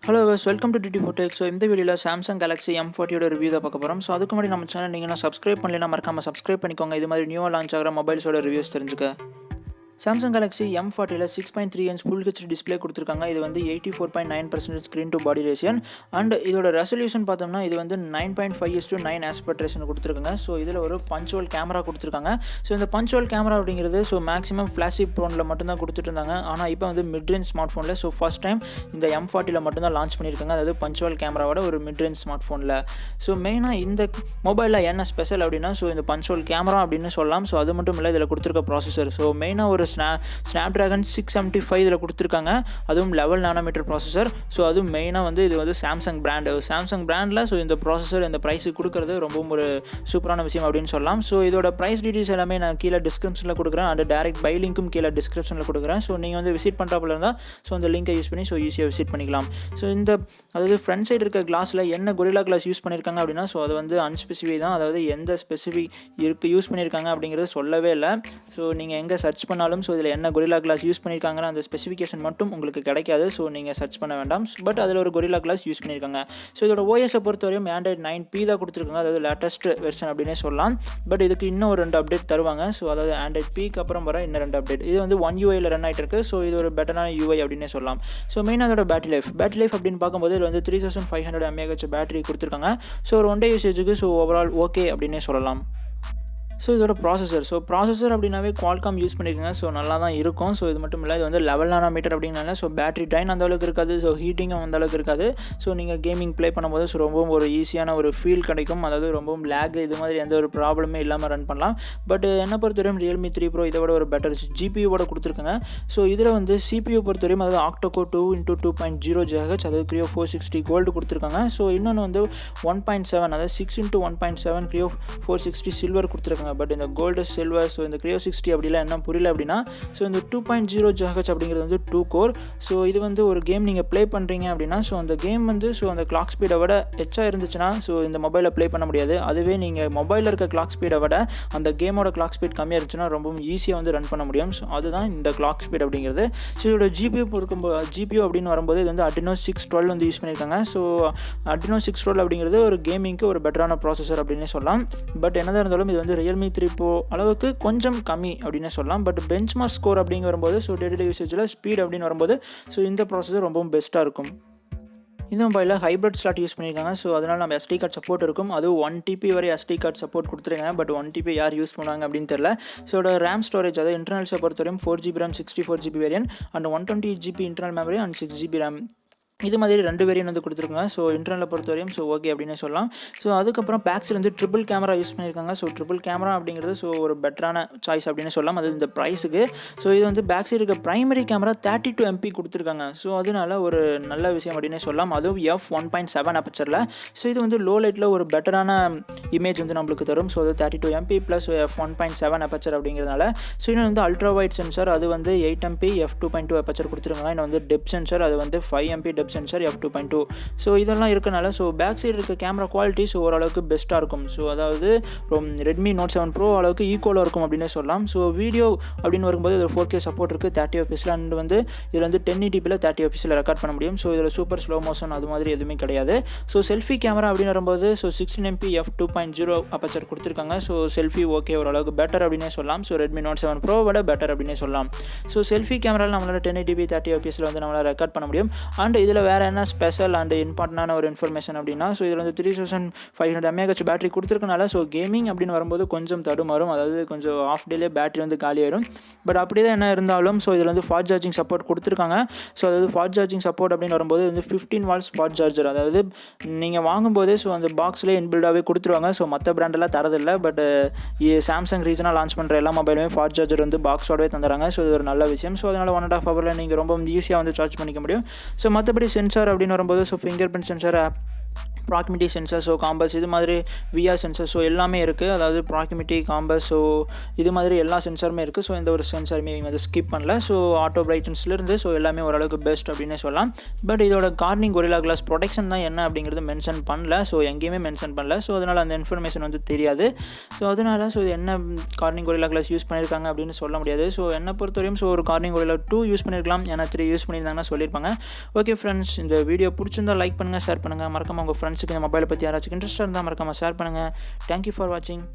Hello welcome to TT Pottech. So இந்த வீடியோவில் Samsung Galaxy M40 review தான் பார்க்க போகிறோம். ஸோ அதுக்கு முன்னாடி நம்ம சேனல் நீங்கள் சப்ஸ்கிரைப் பண்ணலைன்னா மறக்காமல் சப்ஸ்கிரைப் பண்ணிக்கோங்க. இது மாதிரி நியூவாக லான்ச் ஆகிற மொபைல்ஸோட ரிவ்யூஸ் தெரிஞ்சுக்க. Samsung Galaxy M40 6.3 inch full HD display கொடுத்துருக்காங்க. இது வந்து 84.9% ஸ்க்ரீன் டு பாடி ரேஷியன் அண்ட் இதோட ரெசல்யூஷன் பார்த்தோம்னா இது வந்து 9.5:9 ஆஸ்பெக்ட் ரேஷன் கொடுத்துருக்காங்க. ஸோ இதில் ஒரு பஞ்சுவல் கேமரா கொடுத்துருக்காங்க. ஸோ இந்த பஞ்சுவல் கேமரா அப்படிங்கிறது மேக்ஸிமம் ஃப்ளாஷிப் ஃபோனில் மட்டும்தான் கொடுத்துட்டு இருந்தாங்க. ஆனால் இப்போ வந்து மிட் ரேஞ்ச் ஸ்மார்ட் ஃபோனில் ஃபர்ஸ்ட் டைம் இந்த M40 மட்டும்தான் லான்ச் பண்ணியிருக்காங்க. அதாவது பஞ்சுவல் கேமராவோட ஒரு மிட் ரேஞ்ச் ஸ்மார்ட் ஃபோனில். ஸோ மெயினாக இந்த மொபைலில் என்ன ஸ்பெஷல் அப்படின்னா இந்த பஞ்சுவல் கேமரா அப்படின்னு சொல்லலாம். ஸோ அது மட்டும் இல்லை, இதில் கொடுத்துருக்க ப்ராசஸர் மெயினாக ஒரு ஸ்னாப்டிராகன் 675 இதில் கொடுத்துருக்காங்க. அதுவும் 11 நானோமீட்டர் ப்ராசஸர். ஸோ அதுவும் மெயினாக வந்து இது வந்து சாம்சங் பிராண்டில் இந்த ப்ராசஸர் இந்த ப்ரைஸுக்கு கொடுக்குறது ரொம்பவும் ஒரு சூப்பரான விஷயம் அப்படின்னு சொல்லலாம். ஸோ இதோட ப்ரைஸ் டீட்டெயில்ஸ் எல்லாமே நான் கீழே டிஸ்கிரிப்ஷனில் கொடுக்குறேன் அண்ட் டேரக்ட் பை லிங்க்கும் கீழே டிஸ்கிரிப்ஷனில் கொடுக்குறேன். ஸோ நீங்கள் வந்து விசிட் பண்ணுறப்பல இருந்தால் அந்த லிங்கை யூஸ் பண்ணி ஈஸியாக விசிட் பண்ணிக்கலாம். ஸோ அதாவது ஃப்ரண்ட் சைடு இருக்க கிளாஸில் என்ன கொரில்லா கிளாஸ் யூஸ் பண்ணியிருக்காங்க அப்படின்னா அது வந்து அன்ஸ்பெசிஃபை தான். அதாவது எந்த ஸ்பெசிஃபிக் யூஸ் பண்ணியிருக்காங்க அப்படிங்கிறது சொல்லவே இல்லை. ஸோ நீங்கள் எங்கே சர்ச் பண்ணாலும் இதில் என்ன கொரில்லா கிளாஸ் யூஸ் பண்ணியிருக்காங்கன்னா அந்த ஸ்பெசிஃபிகேஷன் மட்டும் உங்களுக்கு கிடைக்காது. ஸோ நீங்கள் சர்ச் பண்ண வேண்டாம். பட் அதில் ஒரு கொரில்லா கிளாஸ் யூஸ் பண்ணியிருக்காங்க. ஸோ இதோட ஓஎஸை பொறுத்தவரையும் Android 9P தான் கொடுத்துருக்காங்க. அதாவது லேட்டஸ்ட் வெர்ஷன் அப்படின்னே சொல்லலாம். பட் இதுக்கு இன்னும் ஒரு 2 அப்டேட் தருவாங்க. அதாவது Android Pக்கு அப்புறம் வர இன்னும் 2 அப்டேட். இது வந்து 1UI ரன் ஆகிட்டு இருக்கு. இது ஒரு பெட்டரான UI அப்படின்னே சொல்லலாம். மெயினாக அதோட பேட்டரி லைஃப் அப்படின்னு பார்க்கும்போது இது வந்து 3500 mAh பேட்டரி கொடுத்துருக்காங்க. ஒரு ஒன் டே யூசேஜுக்கு ஓவரால் ஓகே அப்படின்னே சொல்லலாம். இதோட ப்ராசஸர் அப்படின்னாவே குவால்காம் யூஸ் பண்ணியிருக்காங்க. நல்லா தான் இருக்கும். இது மட்டும் இல்லை, இது வந்து 11 நானோமீட்டர் அப்படின்னால பேட்டரி ட்ரைன் அந்த அளவுக்கு இருக்காது. ஹீட்டிங்கும் அந்த அளவுக்கு இருக்காது. நீங்கள் கேமிங் ப்ளே பண்ணும்போது ரொம்பவும் ஒரு ஈஸியான ஒரு ஃபீல் கிடைக்கும். அதாவது ரொம்பவும் லேக் இது மாதிரி எந்த ஒரு ப்ராப்ளமே இல்லாமல் ரன் பண்ணலாம். பட் என்னை பொறுத்தவரையும் Realme 3 Pro இதை விட ஒரு பெட்டர் GPU கொடுத்துருக்காங்க. இதில் வந்து CPU பொறுத்தவரையும் அதாவது Octa-core 2x2.0 GHz அதாவது Creo 460 கோல்டு கொடுத்துருக்காங்க. இன்னொன்று வந்து 1.7 அதாவது 6x1.7 Creo 460 சில்வர் கொடுத்துருக்காங்க. பட் இந்த கோல்டு சில்வர் இந்த Creo 60 அப்படிலாம் என்ன புரியல அப்படின்னா இந்த 2.0 GHz அப்படிங்கிறது வந்து 2 கோர். இது வந்து ஒரு கேம் நீங்கள் ப்ளே பண்ணுறீங்க அப்படின்னா அந்த கேம் வந்து அந்த கிளாக் ஸ்பீடை விட எச்சா இருந்துச்சுன்னா இந்த மொபைலில் ப்ளே பண்ண முடியாது. அதுவே நீங்கள் மொபைலில் இருக்க கிளாக் ஸ்பீடை விட அந்த கேமோட கிளாக் ஸ்பீட் கம்மியாக இருந்துச்சுன்னா ரொம்பவும் ஈஸியாக வந்து ரன் பண்ண முடியும். அதுதான் இந்த கிளாக் ஸ்பீட் அப்படிங்கிறது. இதோட GPU அப்படின்னு வரும்போது இது வந்து Adreno 612 வந்து யூஸ் பண்ணியிருக்காங்க. Adreno 612 அப்படிங்கிறது ஒரு கேமிங்க்கு ஒரு பெட்டரான ப்ராசஸர் அப்படின்னு சொல்லலாம். பட் என்னதான் இருந்தாலும் இது வந்து Realme 3 Pro அளவுக்கு கொஞ்சம் கம்மி அப்படின்னு சொல்லலாம். பட் பெஞ்ச்மார்க் ஸ்கோர் அப்படிங்க வரும்போது டே யூசேஜில் ஸ்பீட் அப்படின்னு வரும்போது இந்த ப்ராசஸர் ரொம்பவும் பெஸ்ட்டாக இருக்கும். இந்த மொபைலில் ஹைப்ரிட் ஸ்லாட் யூஸ் பண்ணியிருக்காங்க. அதனால் நம்ம SD கார்டு சப்போர்ட் இருக்கும். அதுவும் 1 TB வரை SD கார்டு சப்போர்ட் கொடுத்துருங்க. பட் 1 TB யார் யூஸ் பண்ணுவாங்க அப்படின்னு தெரியல. ரேம் ஸ்டோரேஜ் அதாவது இன்டர்னல்ஸை பொறுத்தவரையும் 4GB RAM 64GB variant and 128GB internal memory and 6GB RAM இது மாதிரி 2 வேரியன்ட் வந்து கொடுத்துருக்காங்க. இன்டர்னலை பொறுத்தவரையும் ஓகே அப்படின்னு சொல்லலாம். அதுக்கப்புறம் பேக்ஸில் வந்து ட்ரிபிள் கேமரா யூஸ் பண்ணியிருக்காங்க. ட்ரிபிள் கேமரா அப்படிங்கிறது ஒரு பெட்டரான சாய்ஸ் அப்படின்னு சொல்லலாம். அது இந்த ப்ரைஸுக்கு. இது வந்து பேக் சைடு இருக்க ப்ரைமரி கேமரா 32 MP கொடுத்துருக்காங்க. அதனால ஒரு நல்ல விஷயம் அப்படின்னே சொல்லலாம். அதுவும் f1.7 அப்பச்சரில். இது வந்து லோ லைட்டில் ஒரு பெட்டரான இமேஜ் வந்து நம்மளுக்கு தரும். அது 32 MP ப்ளஸ் f1.7 அப்பச்சர் அப்படிங்கிறதுனால. இன்னும் வந்து அல்ட்ரா வைட் சென்சார் அது வந்து 8 MP f2.2 அப்பச்சர் கொடுத்துருக்காங்க. இன்னும் வந்து டெப் சென்சார் அது வந்து 5 MP டெப் சென்சார் f2.2. இதெல்லாம் இருக்கனால பேக் சைடு இருக்க கேமரா குவாலிட்டி ஓரளவுக்கு பெஸ்ட்டாக இருக்கும். அதாவது Redmi Note 7 Pro அளவுக்கு ஈக்குவலாக இருக்கும் அப்படின்னு சொல்லலாம். வீடியோ அப்படின்னு வரும்போது இதில் 4K சப்போர்ட் இருக்குது 30 fps அண்ட் வந்து இதில் வந்து 1080p 30 fps ரெக்கார்ட் பண்ண முடியும். இதில் சூப்பர் ஸ்லோ மோஷன் அது மாதிரி எதுவுமே கிடையாது. செல்ஃபி கேமரா அப்படின்னு வரும்போது 16 MP f2.0 அப்பச்சர் கொடுத்துருக்காங்க. செல்ஃபி ஓகே ஓரளவுக்கு பெட்டர் அப்படின்னே சொல்லலாம். Redmi Note 7 Pro விட பெட்டர் அப்படின்னே சொல்லலாம். செல்ஃபி கேமராவில் நம்மளால் 1080p 30 fps வந்து நம்மளால் ரெக்கார்ட் பண்ண முடியும். அண்ட் இதில் வேறு என்ன ஸ்பெஷல் அண்ட் இம்பார்ட்டண்டான ஒரு இன்ஃபர்மேஷன் அப்படின்னா இதில் வந்து 3500 mAh பேட்டரி கொடுத்துருக்கனால கேமிங் அப்படின்னு வரும்போது கொஞ்சம் தடுமாறும். அதாவது கொஞ்சம் ஆஃப் டேலே பேட்டரி வந்து காலியாயிடும். பட் அப்படி தான் என்ன இருந்தாலும் இதில் வந்து ஃபாஸ்ட் சார்ஜிங் சப்போர்ட் கொடுத்துருக்காங்க. அதாவது ஃபாஸ்ட் சார்ஜிங் சப்போர்ட் அப்படின்னு வரும்போது வந்து 15 watts ஃபாஸ்ட் சார்ஜர் அதாவது நீங்கள் வாங்கும்போதே அந்த பாக்ஸ்லேயே இன்பில்டாகவே கொடுத்துருவாங்க. மற்ற பிராண்டெல்லாம் தரதில்லை. பட் சாம்சங் ரீஜனாக லான்ச் பண்ணுற எல்லா மொபைலுமே ஃபாஸ்ட் சார்ஜர் வந்து பாக்ஸோடவே தந்துடுறாங்க. இது ஒரு நல்ல விஷயம். அதனால் 1.5 hourல நீங்கள் ரொம்ப ஈஸியாக வந்து சார்ஜ் பண்ணிக்க முடியும். மற்றபடி சென்சார் அப்படின்னு வரும்போது finger print sensor proximity sensor, so compass இது மாதிரி விஆர் சென்சர், ஸோ எல்லாமே இருக்குது. அதாவது ப்ராக்சிமிட்டி, காம்பஸ், ஸோ இது மாதிரி எல்லா சென்சாருமே இருக்குது. ஸோ எந்த ஒரு சென்சாருமே இவங்க வந்து ஸ்கிப் பண்ணல. ஸோ ஆட்டோ பிரைட்னஸ்லேருந்து ஸோ எல்லாமே ஓரளவுக்கு பெஸ்ட் அப்படின்னே சொல்லலாம். பட் இதோட கார்னிங் கொரில்லா கிளாஸ் ப்ரொடெக்ஷன் தான் என்ன அப்படிங்கிறது மென்ஷன் பண்ணல. ஸோ எங்கேயுமே மென்ஷன் பண்ணல. ஸோ அதனால் அந்த இன்ஃபர்மேஷன் வந்து தெரியாது. ஸோ அதனால் ஸோ என்ன கார்னிங் கொரில்லா கிளாஸ் யூஸ் பண்ணியிருக்காங்க அப்படின்னு சொல்ல முடியாது. ஸோ என்னை பொறுத்தவரையும் ஸோ ஒரு கார்னிங் கொரில்லா 2 யூஸ் பண்ணியிருக்கலாம், ஏன்னா 3 யூஸ் பண்ணியிருந்தாங்கன்னா சொல்லியிருப்பாங்க. ஓகே ஃப்ரெண்ட்ஸ், இந்த வீடியோ பிடிச்சிருந்தால் லைக் பண்ணுங்கள், ஷேர் பண்ணுங்கள். மறக்காம உங்கள் ஃப்ரெண்ட்ஸுக்கு இந்த மொபைலை பற்றி யாராச்சும் இன்ட்ரெஸ்ட்டாக இருந்தால் மறக்காமல் ஷேர் பண்ணுங்கள். தேங்க்யூ ஃபார் வாட்சிங்.